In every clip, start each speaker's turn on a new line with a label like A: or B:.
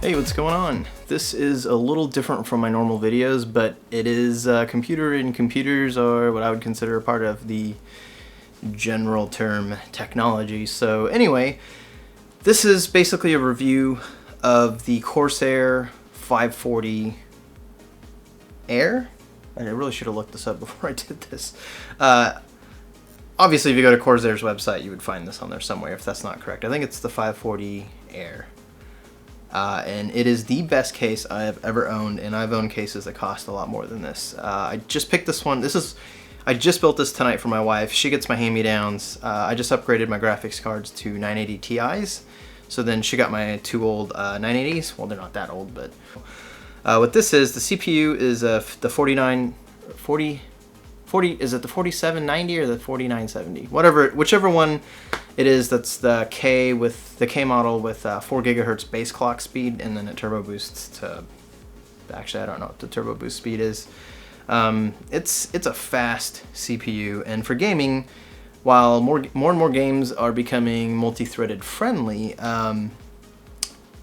A: Hey, what's going on? This is a little different from my normal videos, but it is computer, and computers are what I would consider a part of the general term technology. So anyway, this is basically a review of the Corsair 540 Air. I really should have looked this up before I did this. Obviously, if you go to Corsair's website, you would find this on there somewhere, if that's not correct. I think it's the 540 Air. And it is the best case I have ever owned, and I've owned cases that cost a lot more than this. I just picked this one. I just built this tonight for my wife. She gets my hand-me-downs. I just upgraded my graphics cards to 980 Ti's. So then she got my two old 980s. Well, they're not that old, but what this is, the CPU is the 40, is it the 4790 or the 4970? Whichever one it is, that's the K model with 4 gigahertz base clock speed, and then it turbo boosts to, actually I don't know what the turbo boost speed is. It's a fast CPU, and for gaming, while more and more games are becoming multi-threaded friendly,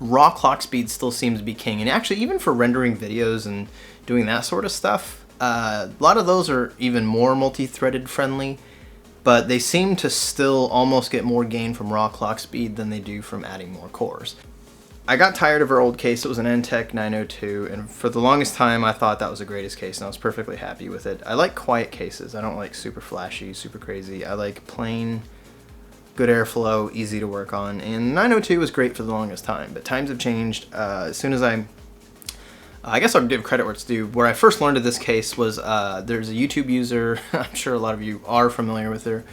A: raw clock speed still seems to be king. And actually, even for rendering videos and doing that sort of stuff, a lot of those are even more multi-threaded friendly, but they seem to still almost get more gain from raw clock speed than they do from adding more cores. I got tired of her old case. It was an Entech 902, and for the longest time I thought that was the greatest case, and I was perfectly happy with it. I like quiet cases. I don't like super flashy, super crazy. I like plain, good airflow, easy to work on, and 902 was great for the longest time, but times have changed. As soon as I guess I'll give credit where it's due. Where I first learned of this case was there's a YouTube user, I'm sure a lot of you are familiar with her.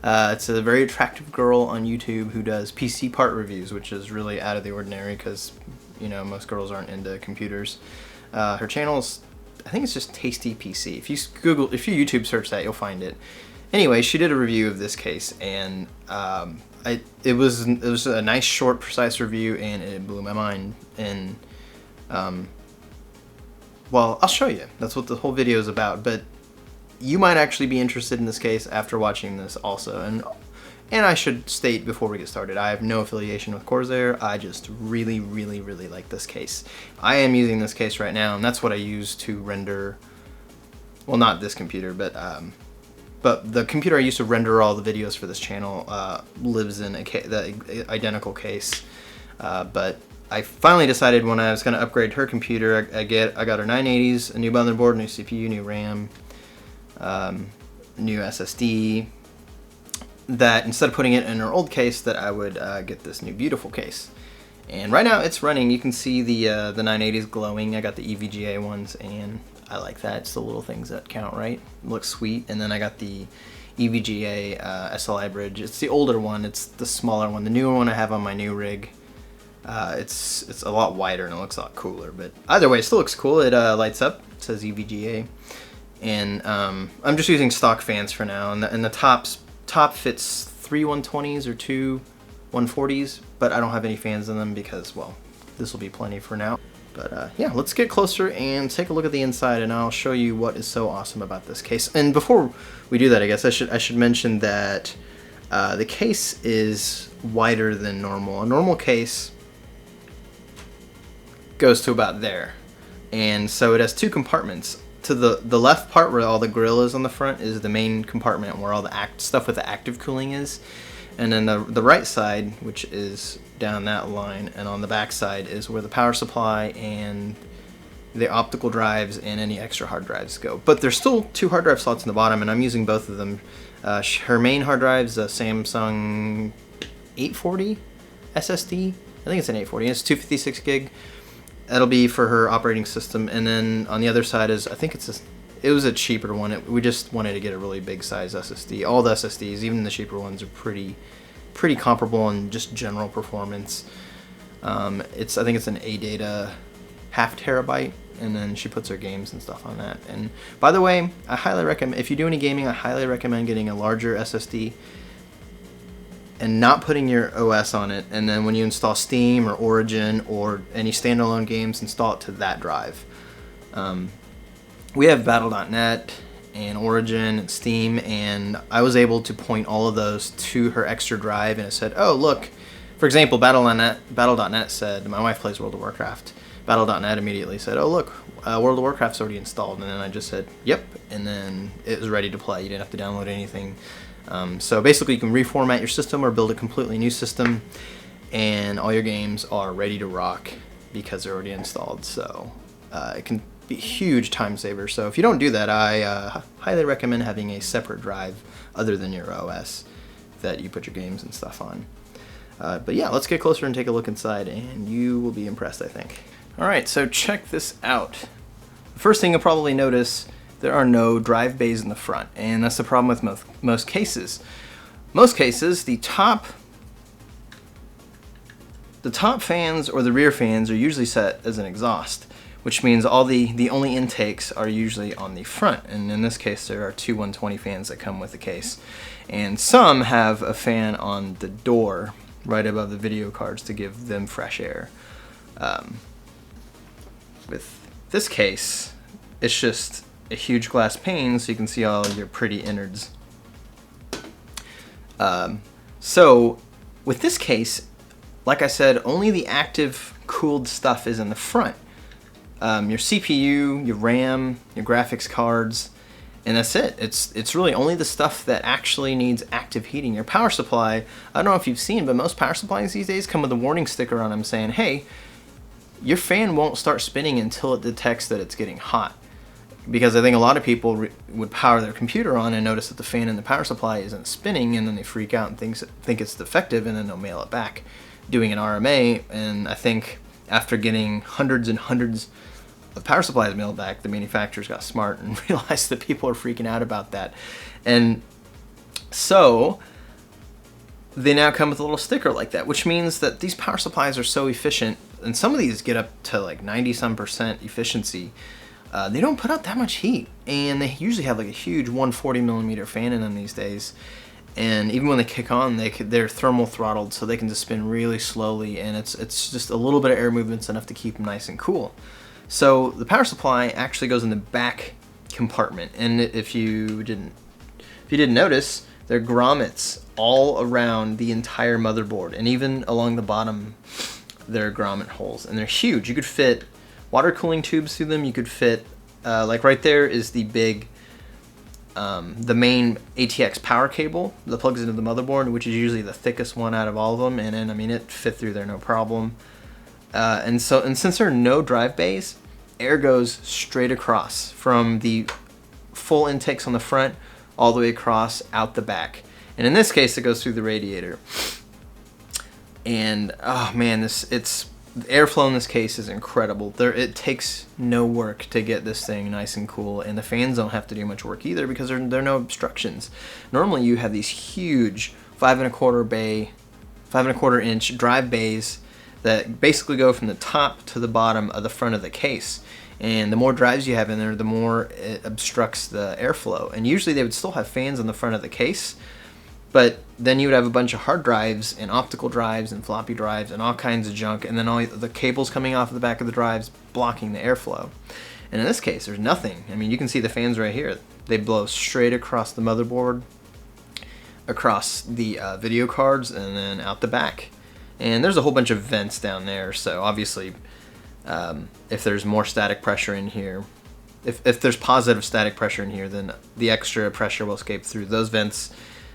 A: It's a very attractive girl on YouTube who does PC part reviews, which is really out of the ordinary because, you know, most girls aren't into computers. Her channel is, I think it's just Tasty PC. If you YouTube search that, you'll find it. Anyway, she did a review of this case, and it was a nice, short, precise review, and it blew my mind. And well, I'll show you. That's what the whole video is about. But you might actually be interested in this case after watching this also. And I should state before we get started, I have no affiliation with Corsair. I just really, really, really like this case. I am using this case right now, and that's what I use to render, well, not this computer, but the computer I use to render all the videos for this channel lives in the identical case. But I finally decided when I was going to upgrade her computer, I got her 980s, a new motherboard, new CPU, new RAM, new SSD, that instead of putting it in her old case, that I would get this new beautiful case. And right now it's running. You can see the 980s glowing. I got the EVGA ones, and I like that. It's the little things that count, right? It looks sweet. And then I got the EVGA SLI bridge. It's the older one. It's the smaller one. The newer one I have on my new rig. It's a lot wider and it looks a lot cooler, but either way, it still looks cool. It lights up. It says EVGA, and I'm just using stock fans for now. And the top fits 3 120s or 2 140s, but I don't have any fans in them because, well, this will be plenty for now. But yeah, let's get closer and take a look at the inside, and I'll show you what is so awesome about this case. And before we do that, I guess I should mention that the case is wider than normal. A normal case goes to about there, and so it has 2 compartments. To the left part, where all the grill is on the front, is the main compartment where all the stuff with the active cooling is, and then the right side, which is down that line, and on the back side is where the power supply and the optical drives and any extra hard drives go. But there's still 2 hard drive slots in the bottom, and I'm using both of them. Her main hard drive is a Samsung 840 SSD. I think it's an 840. It's 256 gig. That'll be for her operating system, and then on the other side is, I think it was a cheaper one. We just wanted to get a really big size SSD. All the SSDs, even the cheaper ones, are pretty comparable in just general performance. I think it's an ADATA 0.5 terabyte, and then she puts her games and stuff on that. And by the way, I highly recommend, if you do any gaming, I highly recommend getting a larger SSD and not putting your OS on it, and then when you install Steam or Origin or any standalone games, install it to that drive. We have Battle.net and Origin and Steam, and I was able to point all of those to her extra drive, and it said, oh look, For example, Battle.net said, my wife plays World of Warcraft. Battle.net immediately said, oh look, World of Warcraft's already installed. And then I just said, yep. And then it was ready to play. You didn't have to download anything. So basically you can reformat your system or build a completely new system, and all your games are ready to rock because they're already installed. So it can be a huge time saver. So if you don't do that, I highly recommend having a separate drive other than your OS that you put your games and stuff on. But yeah, let's get closer and take a look inside, and you will be impressed, I think. Alright, so check this out. The first thing you'll probably notice, there are no drive bays in the front, and that's the problem with most cases. Most cases, the top fans or the rear fans are usually set as an exhaust, which means all the only intakes are usually on the front. And in this case, there are two 120 fans that come with the case. And some have a fan on the door right above the video cards to give them fresh air. With this case, it's just a huge glass pane so you can see all your pretty innards. So with this case, like I said, only the active cooled stuff is in the front. Your CPU, your RAM, your graphics cards, and that's it. It's really only the stuff that actually needs active heating. Your power supply, I don't know if you've seen, but most power supplies these days come with a warning sticker on them saying, hey, your fan won't start spinning until it detects that it's getting hot. Because I think a lot of people would power their computer on and notice that the fan in the power supply isn't spinning, and then they freak out and think it's defective, and then they'll mail it back doing an RMA. And I think after getting hundreds and hundreds of power supplies mailed back, the manufacturers got smart and realized that people are freaking out about that. And so they now come with a little sticker like that, which means that these power supplies are so efficient, and some of these get up to like 90-some% efficiency. They don't put out that much heat, and they usually have like a huge 140mm fan in them these days. And even when they kick on, they're thermal throttled, so they can just spin really slowly, and it's just a little bit of air movements enough to keep them nice and cool. So the power supply actually goes in the back compartment, and if you didn't notice, there are grommets all around the entire motherboard, and even along the bottom there are grommet holes, and they're huge. You could fit water cooling tubes through them. You could fit, like right there is the big, the main ATX power cable that plugs into the motherboard, which is usually the thickest one out of all of them, and then I mean it fit through there no problem. And since there are no drive bays, air goes straight across from the full intakes on the front all the way across out the back. And in this case, it goes through the radiator. And oh man, the airflow in this case is incredible. It takes no work to get this thing nice and cool, and the fans don't have to do much work either because there are no obstructions. Normally, you have these huge 5.25 inch drive bays that basically go from the top to the bottom of the front of the case. And the more drives you have in there, the more it obstructs the airflow. And usually they would still have fans on the front of the case, but then you would have a bunch of hard drives and optical drives and floppy drives and all kinds of junk, and then all the cables coming off the back of the drives blocking the airflow. And in this case, there's nothing. I mean, you can see the fans right here. They blow straight across the motherboard, across the video cards, and then out the back. And there's a whole bunch of vents down there, so obviously if there's more static pressure in here, if there's positive static pressure in here, then the extra pressure will escape through those vents,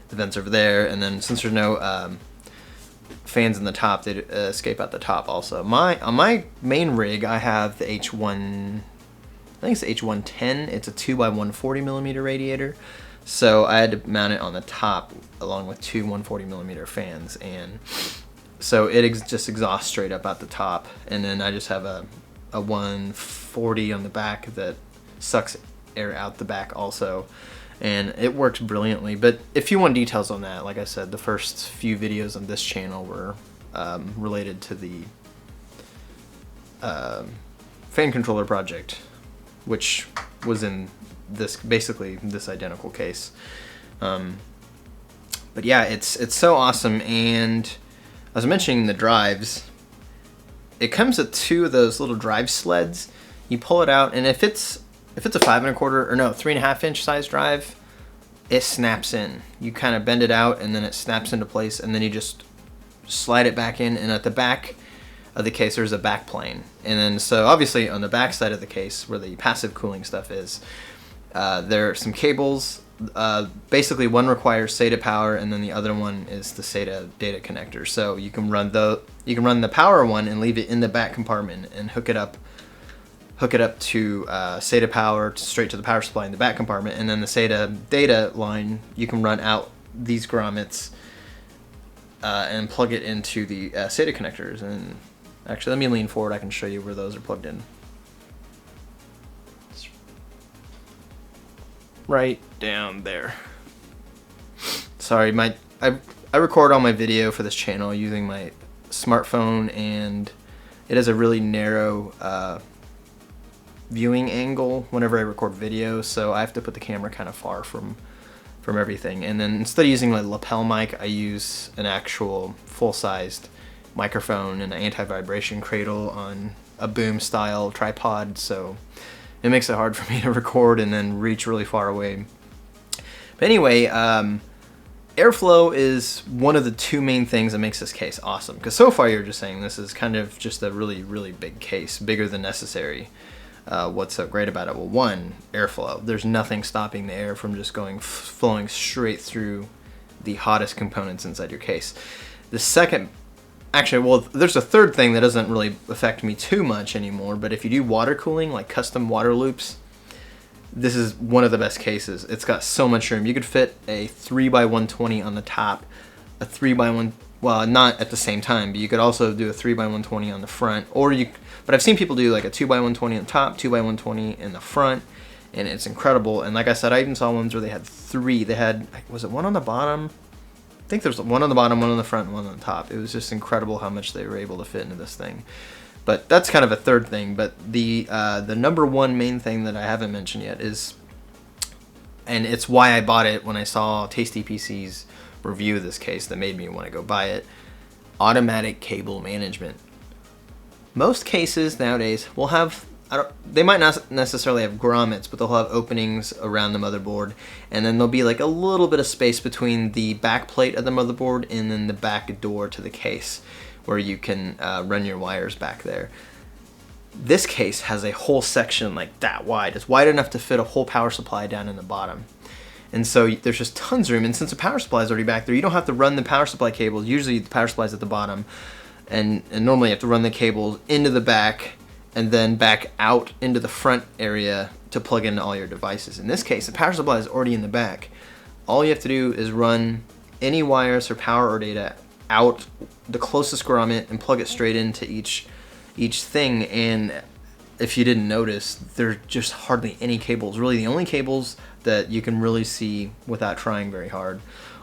A: the vents over there, and then since there's no fans in the top, they escape out the top also. On my main rig, I have the H1, I think it's the H110. It's a 2x140mm radiator, so I had to mount it on the top along with two 140mm fans, and so it just exhausts straight up at the top, and then I just have a 140 on the back that sucks air out the back also, and it works brilliantly. But if you want details on that, like I said, the first few videos on this channel were related to the fan controller project, which was in basically this identical case. But yeah, it's so awesome. And I was mentioning the drives. It comes with two of those little drive sleds. You pull it out, and if it's a 3.5 inch size drive, it snaps in. You kind of bend it out, and then it snaps into place, and then you just slide it back in, and at the back of the case there's a back plane, and then so obviously on the back side of the case where the passive cooling stuff is, there are some cables. Basically one requires SATA power, and then the other one is the SATA data connector. So you can run the power one and leave it in the back compartment and hook it up to SATA power straight to the power supply in the back compartment, and then the SATA data line you can run out these grommets and plug it into the SATA connectors. And actually, let me lean forward. I can show you where those are plugged in. Right down there. Sorry, I record all my video for this channel using my smartphone, and it has a really narrow viewing angle whenever I record video, so I have to put the camera kind of far from everything. And then instead of using my lapel mic, I use an actual full-sized microphone and an anti-vibration cradle on a boom style tripod, so it makes it hard for me to record and then reach really far away. But anyway, airflow is one of the two main things that makes this case awesome, because so far you're just saying this is kind of just a really, really big case, bigger than necessary. What's so great about it? Well, one, airflow. There's nothing stopping the air from just flowing straight through the hottest components inside your case. The second, actually, well, there's a third thing that doesn't really affect me too much anymore, but if you do water cooling, like custom water loops, this is one of the best cases. It's got so much room. You could fit a 3x120 on the top, a 3x1, well, not at the same time, but you could also do a 3x120 on the front, but I've seen people do like a 2x120 on the top, 2x120 in the front, and it's incredible. And like I said, I even saw ones where they had three. They had, was it one on the bottom? I think there's one on the bottom, one on the front, and one on the top. It was just incredible how much they were able to fit into this thing. But that's kind of a third thing. But the number one main thing that I haven't mentioned yet is, and it's why I bought it when I saw Tasty PC's review of this case that made me want to go buy it, automatic cable management. Most cases nowadays will have, they might not necessarily have grommets, but they'll have openings around the motherboard, and then there'll be like a little bit of space between the back plate of the motherboard and then the back door to the case, where you can run your wires back there. This case has a whole section like that wide. It's wide enough to fit a whole power supply down in the bottom. And so there's just tons of room, and since the power supply is already back there, you don't have to run the power supply cables. Usually the power supply is at the bottom, and normally you have to run the cables into the back and then back out into the front area to plug in all your devices. In this case, the power supply is already in the back. All you have to do is run any wires for power or data out the closest grommet and plug it straight into each thing. And if you didn't notice, there's just hardly any cables. Really, the only cables that you can really see without trying very hard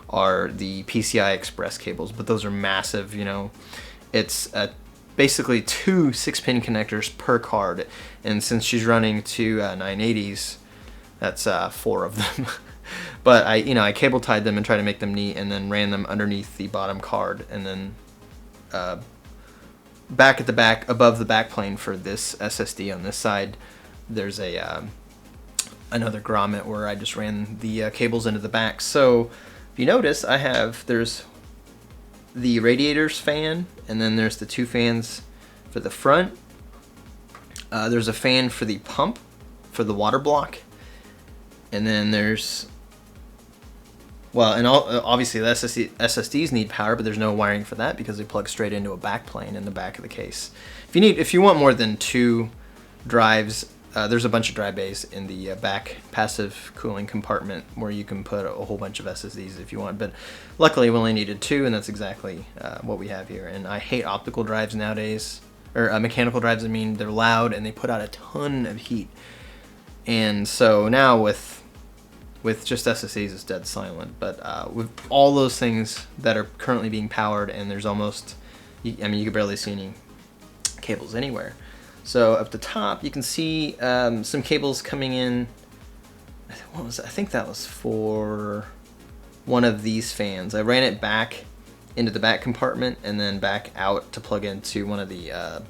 A: are the PCI Express cables, but those are massive. You know, it's basically 2 6-pin connectors per card, and since she's running two 980s, that's 4 of them. But I cable tied them and tried to make them neat, and then ran them underneath the bottom card, and then back at the back, above the back plane for this SSD on this side, there's a another grommet where I just ran the cables into the back. So if you notice, there's the radiators fan, and then there's the 2 fans for the front. There's a fan for the pump for the water block, and then there's, well, and obviously the SSDs need power, but there's no wiring for that because they plug straight into a back plane in the back of the case. If you want more than 2 drives, there's a bunch of drive bays in the back passive cooling compartment where you can put a whole bunch of SSDs if you want. But luckily we only needed 2, and that's exactly what we have here. And I hate optical drives nowadays, or mechanical drives. I mean, they're loud and they put out a ton of heat. And so now with just SSDs, it's dead silent. But with all those things that are currently being powered, and there's almost, you can barely see any cables anywhere. So up the top, you can see some cables coming in. What was it? I think that was for one of these fans. I ran it back into the back compartment and then back out to plug into one of the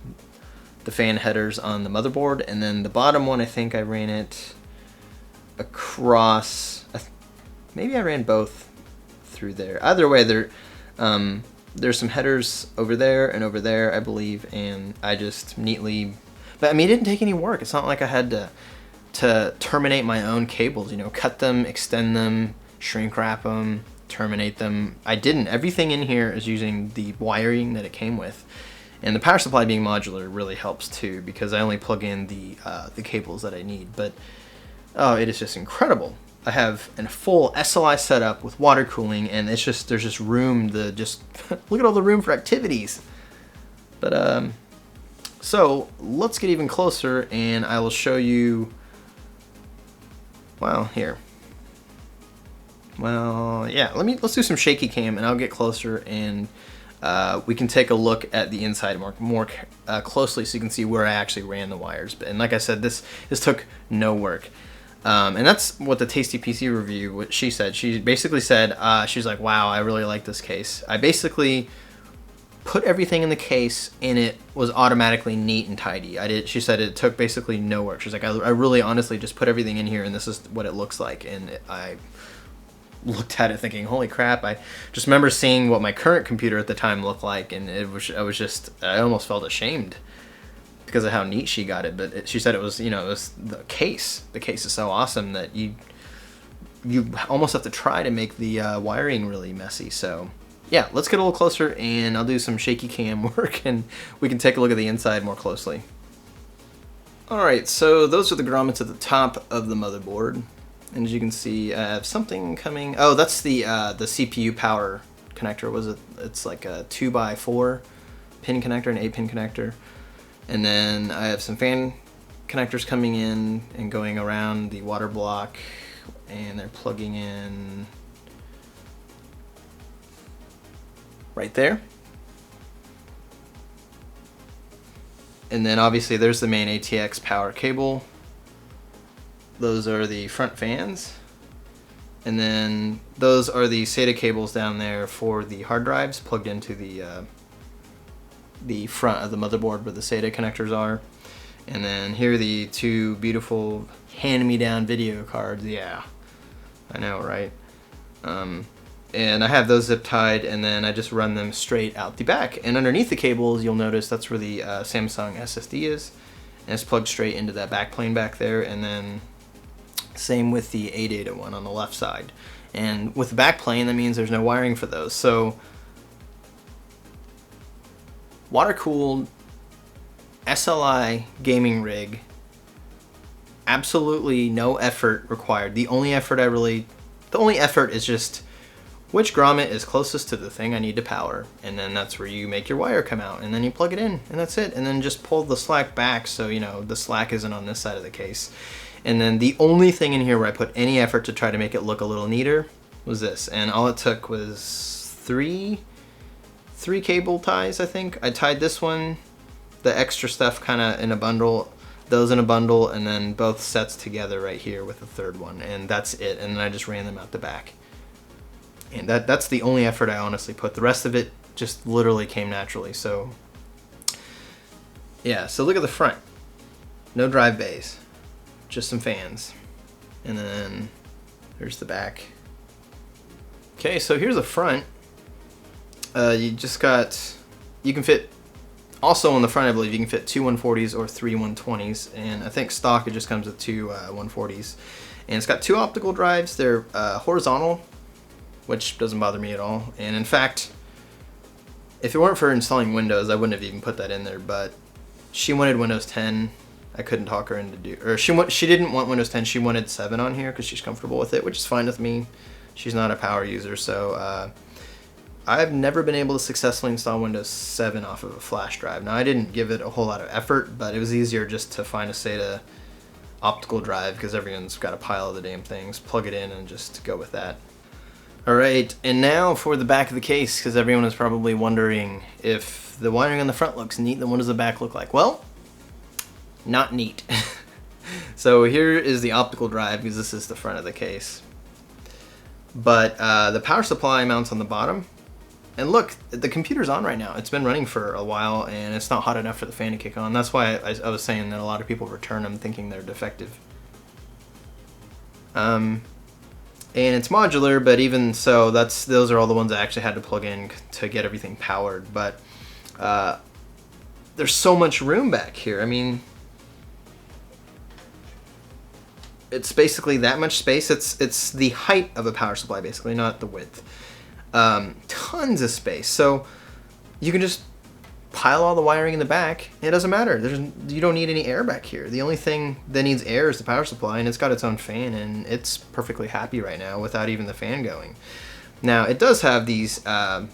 A: fan headers on the motherboard. And then the bottom one, I think I ran it across. Maybe I ran both through there. Either way, there's some headers over there, I believe, and I just neatly, but I mean, it didn't take any work. It's not like I had to terminate my own cables, you know, cut them, extend them, shrink wrap them, terminate them. I didn't. Everything in here is using the wiring that it came with. And the power supply being modular really helps too, because I only plug in the cables that I need. But oh, it is just incredible. I have a full SLI setup with water cooling, and it's just, there's just room to just look at all the room for activities. But so let's get even closer, and I will show you. Well, here. Well, yeah. Let's do some shaky cam, and I'll get closer, and we can take a look at the inside more closely, so you can see where I actually ran the wires. And like I said, this took no work, and that's what the Tasty PC review, what she said. She basically said, she's like, "Wow, I really like this case. I basically put everything in the case, and it was automatically neat and tidy. She said it took basically no work. She's like, I really honestly just put everything in here, and this is what it looks like." And I looked at it thinking, holy crap. I just remember seeing what my current computer at the time looked like, and I almost felt ashamed because of how neat she got it. But she said it was, you know, it was the case. The case is so awesome that you almost have to try to make the wiring really messy. So yeah, let's get a little closer, and I'll do some shaky cam work, and we can take a look at the inside more closely. Alright, so those are the grommets at the top of the motherboard. And as you can see, I have something coming. Oh, that's the CPU power connector. It's like a 2x4 pin connector, an 8-pin connector. And then I have some fan connectors coming in and going around the water block, and they're plugging in right there. And then obviously there's the main ATX power cable. Those are the front fans, and then those are the SATA cables down there for the hard drives plugged into the front of the motherboard where the SATA connectors are. And then here are the two beautiful hand-me-down video cards. Yeah, I know, right? And I have those zip tied, and then I just run them straight out the back. And underneath the cables, you'll notice that's where the Samsung SSD is, and it's plugged straight into that back plane back there. And then same with the ADATA one on the left side. And with the back plane, that means there's no wiring for those. So water-cooled SLI gaming rig, absolutely no effort required. The only effort is just which grommet is closest to the thing I need to power, and then that's where you make your wire come out, and then you plug it in, and that's it. And then just pull the slack back so you know the slack isn't on this side of the case. And then the only thing in here where I put any effort to try to make it look a little neater was this, and all it took was three cable ties, I think. I tied this one, the extra stuff kind of in a bundle, those in a bundle, and then both sets together right here with the third one, and that's it. And then I just ran them out the back. And that's the only effort I honestly put. The rest of it just literally came naturally. So yeah, so look at the front. No drive bays, just some fans. And then there's the back. Okay, so here's the front. You can fit, also on the front I believe you can fit two 140s or three 120s, and I think stock it just comes with two 140s. And it's got two optical drives. They're horizontal, which doesn't bother me at all. And in fact, if it weren't for installing Windows, I wouldn't have even put that in there. But she wanted Windows 10. I couldn't talk her into she didn't want Windows 10. She wanted 7 on here because she's comfortable with it, which is fine with me. She's not a power user, so I've never been able to successfully install Windows 7 off of a flash drive. Now, I didn't give it a whole lot of effort, but it was easier just to find a SATA optical drive because everyone's got a pile of the damn things. Plug it in and just go with that. Alright, and now for the back of the case, because everyone is probably wondering if the wiring on the front looks neat, then what does the back look like? Well, not neat. So here is the optical drive, because this is the front of the case. But the power supply mounts on the bottom. And look, the computer's on right now. It's been running for a while, and it's not hot enough for the fan to kick on. That's why I was saying that a lot of people return them thinking they're defective. and it's modular, but even so, those are all the ones I actually had to plug in to get everything powered. But there's so much room back here. I mean, it's basically that much space. It's the height of a power supply, basically, not the width. Tons of space. So you can just pile all the wiring in the back. It doesn't matter. You don't need any air back here. The only thing that needs air is the power supply, and it's got its own fan, and it's perfectly happy right now without even the fan going. Now it does have these 2 1/4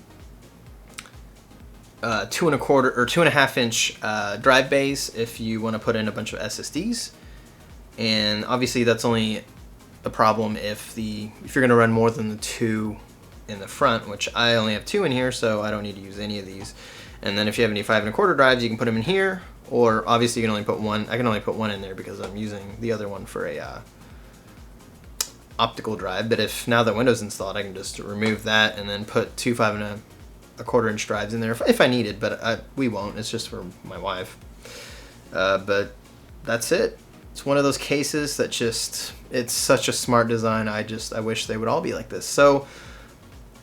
A: or 2.5 inch drive bays if you want to put in a bunch of SSDs, and obviously that's only a problem if you're going to run more than the 2 in the front, which I only have 2 in here, so I don't need to use any of these. And then if you have any 5 1/4 drives, you can put them in here, or obviously you can only put one. I can only put one in there because I'm using the other one for a optical drive. But if now that Windows installed, I can just remove that and then put 2 5 1/4 inch drives in there if I needed. But we won't. It's just for my wife. But that's it. It's one of those cases that it's such a smart design. I wish they would all be like this. So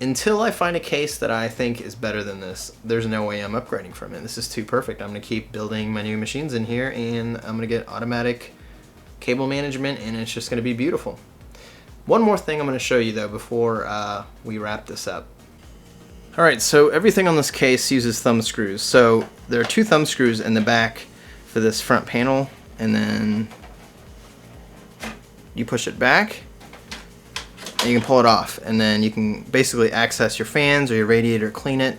A: until I find a case that I think is better than this, there's no way I'm upgrading from it. This is too perfect. I'm going to keep building my new machines in here, and I'm going to get automatic cable management, and it's just going to be beautiful. One more thing I'm going to show you, though, before we wrap this up. Alright, so everything on this case uses thumb screws. So there are 2 thumb screws in the back for this front panel, and then you push it back, and you can pull it off, and then you can basically access your fans or your radiator, clean it.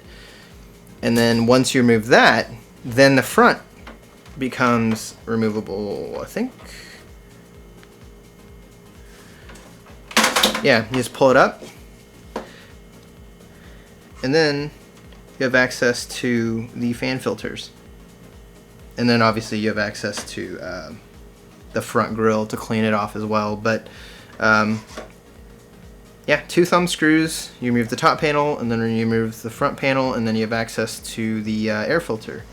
A: And then once you remove that, then the front becomes removable, I think. Yeah, you just pull it up, and then you have access to the fan filters. And then obviously you have access to the front grill to clean it off as well. But yeah, 2 thumb screws, you remove the top panel, and then you remove the front panel, and then you have access to the air filter.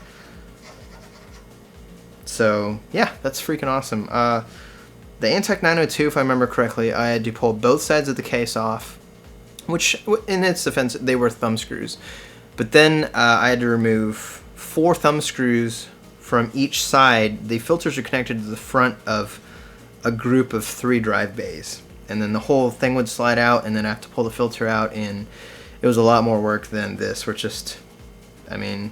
A: So yeah, that's freaking awesome. The Antec 902, if I remember correctly, I had to pull both sides of the case off, which in its defense, they were thumb screws. But then I had to remove 4 thumb screws from each side. The filters are connected to the front of a group of 3 drive bays. And then the whole thing would slide out, and then I have to pull the filter out, and it was a lot more work than this. I mean,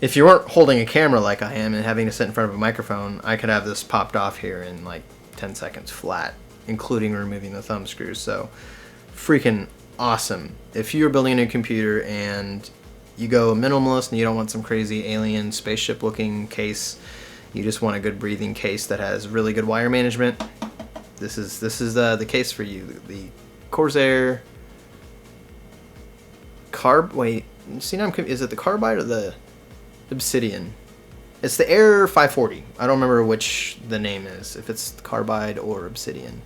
A: if you weren't holding a camera like I am and having to sit in front of a microphone, I could have this popped off here in like 10 seconds flat, including removing the thumb screws. So freaking awesome. If you're building a new computer and you go minimalist and you don't want some crazy alien spaceship looking case, you just want a good breathing case that has really good wire management, this is the case for you. The Corsair is it the Carbide or the Obsidian? It's the Air 540. I don't remember which the name is, if it's Carbide or Obsidian.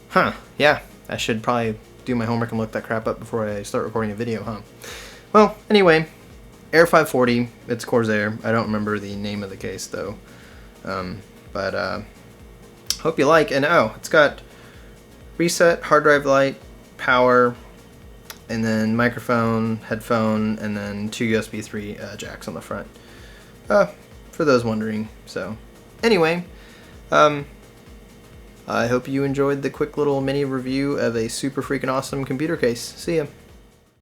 A: Huh, yeah, I should probably do my homework and look that crap up before I start recording a video, huh? Well, anyway, Air 540, it's Corsair. I don't remember the name of the case, though. But hope you like. And it's got reset, hard drive light, power, and then microphone, headphone, and then 2 USB 3 jacks on the front. For those wondering. So, anyway, I hope you enjoyed the quick little mini review of a super freaking awesome computer case. See ya.